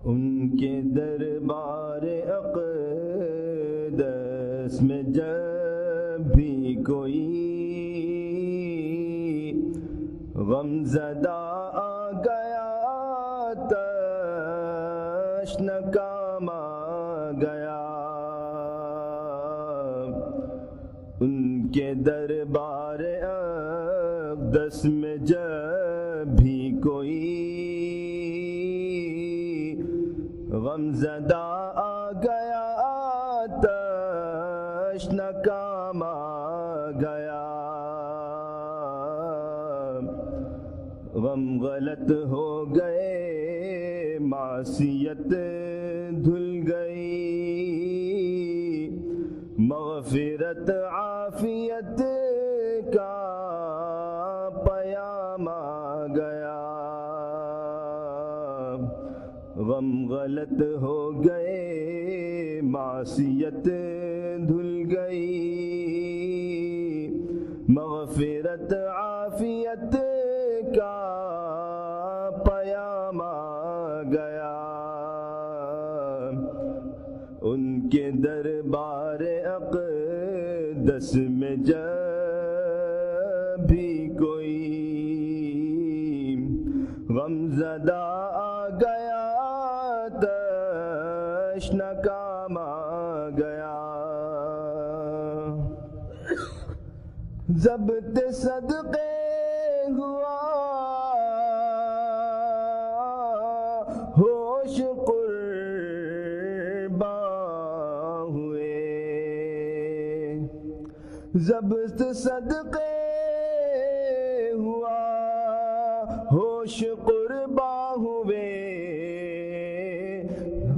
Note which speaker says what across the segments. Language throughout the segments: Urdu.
Speaker 1: ان کے دربار اقدس میں جب بھی کوئی غم زدہ آ گیا تشنکام آ گیا، ان کے دربار اقدس میں جب بھی کوئی غم زدہ آ گیا تشنکام آ گیا، غم غلط ہو گئے معصیت دھل گئی، مغفرت عافیت کا پیام آ گیا، غم غلط ہو گئے معصیت دھل گئی، مغفرت عافیت کا پیام آ گیا، ان کے دربار اقدس میں جب بھی کوئی غم زدہ آ گیا تشنکام آ گیا، ضبط صدقے ہوا ہوش قرباں ہوئے، ضبط صدقے ہوا ہوش قرباں ہوئے،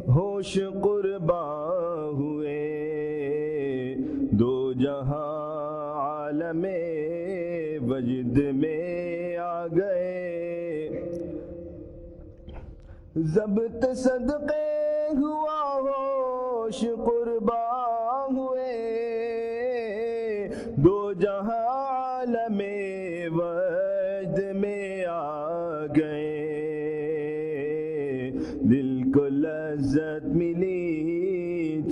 Speaker 1: ہوش قرباں ہوئے، دو جہاں عالم وجد میں آ گئے، ضبط صدقے ہوا ہوش قرباں ہوئے، دو جہاں عالم وجد میں آ گئے، دل کو لذت ملی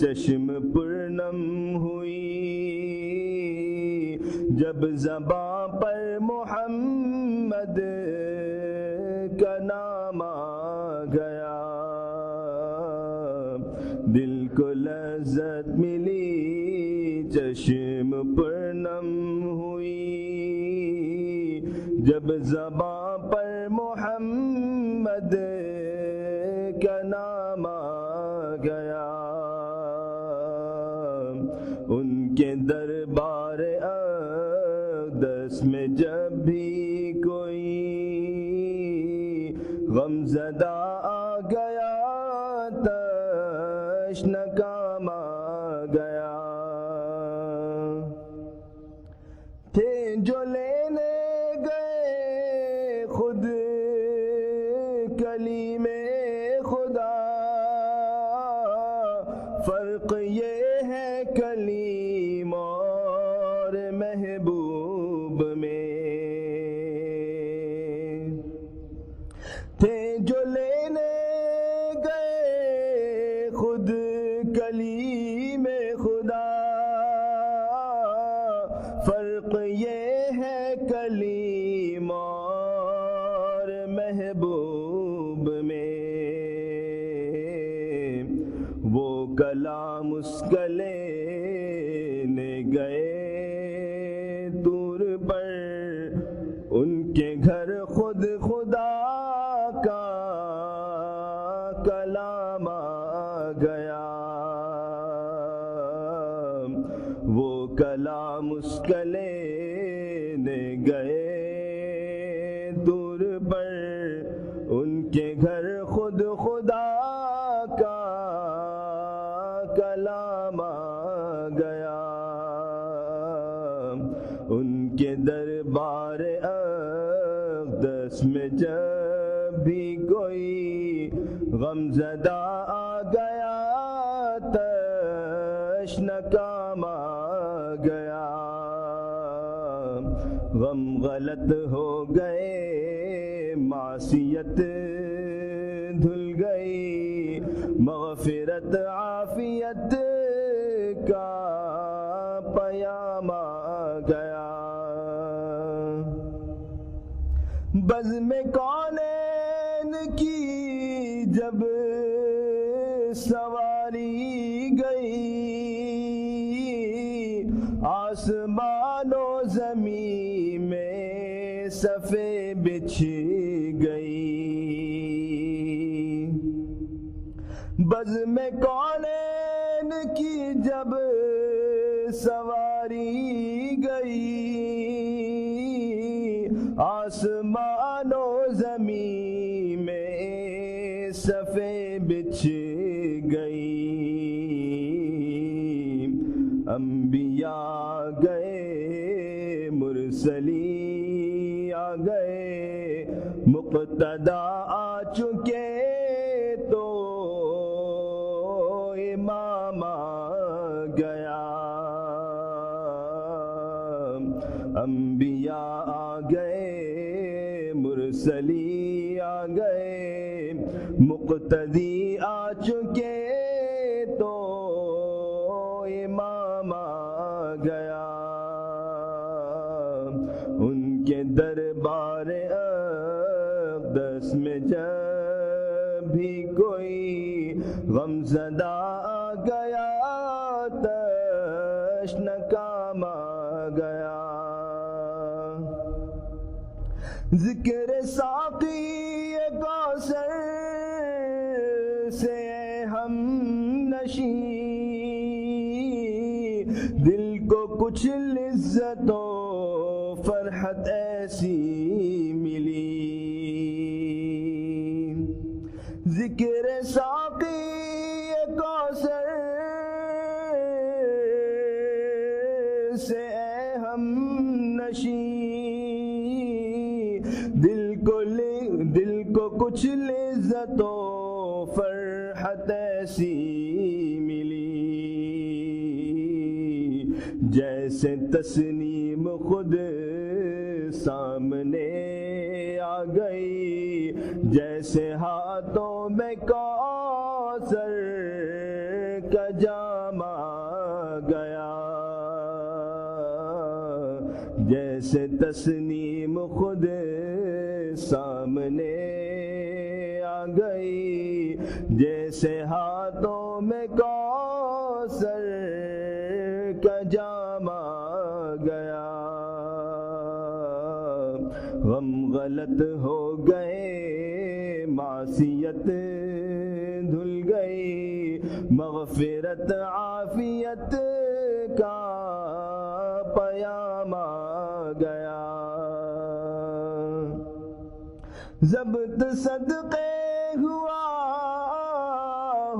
Speaker 1: چشم پرنم ہوئی، جب زباں پر محمد کا نام آ گیا، دل کو لذت ملی چشم پرنم ہوئی، جب زباں پر محمد کا نام آ گیا، ان کے دربار اقدس میں جب بھی کوئی غم زدہ آ گیا تشنکام آ گیا، تھے جو لینے گئے خود کلیم خدا، فرق یہ ہے کلیم اور محبوب میں، تھے جو لینے گئے خود کلیم خدا، فرق یہ ہے کلیم اور محبوب میں، وہ کلام اس کا لینے گئے طور پر، ان کے گھر خود خدا کا کلام آ گیا، وہ کلام اس کا لینے گئے دور پر، ان کے گھر خود خدا کا کلام آ گیا، ان کے دربار اقدس میں جب بھی کوئی غم زدہ آ گیا تشنکام آ گیا، غم غلط ہو گئے معصیت دھل گئی، مغفرت عافیت کا پیام آ گیا۔ بزم کونین کی جب سواری گئی، آسمان و زمین میں صفیں بچھ گئی۔ بزم کونین کی جب سواری گئی، آسمان و زمین میں صفیں بچھ گئی۔ انبیاء گئے، مرسلی آ گئے، مقتدا آ چکے تو امام آ گیا۔ انبیاء آ گئے، مرسلی آ گئے، مقتدی آ چکے تو امام آ گیا۔ ان کے دربار اقدس میں جب بھی کوئی غم زدہ آ گیا، تشنکام آ گیا۔ ذکر ساقی کوثر سے ہم نشیں، دل کو کچھ لذت و فرحت ایسی ملی۔ ذکر ساقی کوثر سے ہم نشیں، دل کو کچھ لذت و فرحت ایسی ملی، جیسے تسنیم خود سامنے آ گئی، جیسے ہاتھوں میں کوثر کا جام آ گیا۔ جیسے تسنیم خود سامنے آ گئی، جیسے ہاتھوں میں کوثر کا جام آ گیا۔ غم غلط ہو گئے، معصیت دھل گئی، مغفرت عافیت کا پیام آ گیا۔ ضبط صدقے ہوا،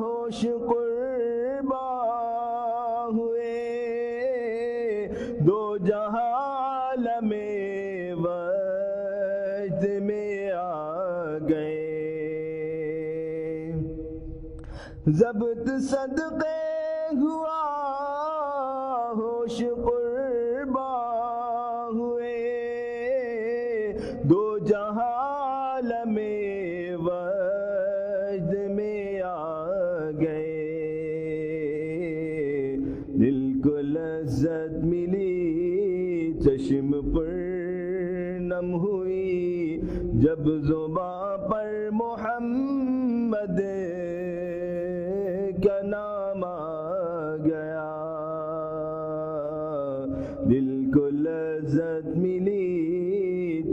Speaker 1: ہوش قربا ہوئے، دو جہاں عالم وجد میں آ گئے۔ ضبط صدقے ہوا، ہوش قربا ہوئے، دو جہاں عالم وجد میں آ گئے۔ دل کو لذت ملی، چشم پر نم ہوئی، جب زباں پر محمد کا نام آ گیا۔ دل کو لذت ملی،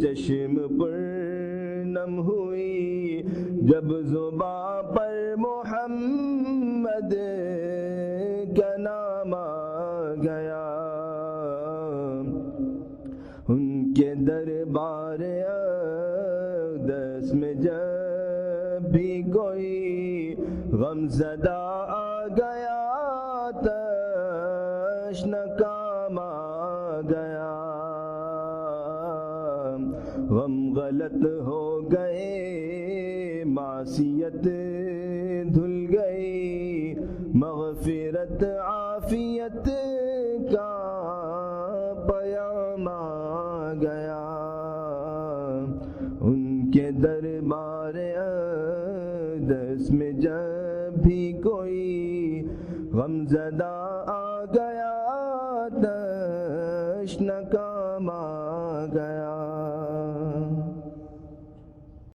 Speaker 1: چشم پر نم ہوئی، جب زباں پر محمد کا نام آ گیا۔ ان کے دربار اقدس میں جب بھی کوئی غم زدہ آ گیا، تشنکام آ گیا۔ غم غلط ہو گئے، معصیت دھل گئی، مغفرت عافیت کا پیام آ گیا۔ ان کے دربار اقدس میں جب بھی کوئی غمزدہ آ گیا، تشنہ کام آ گیا۔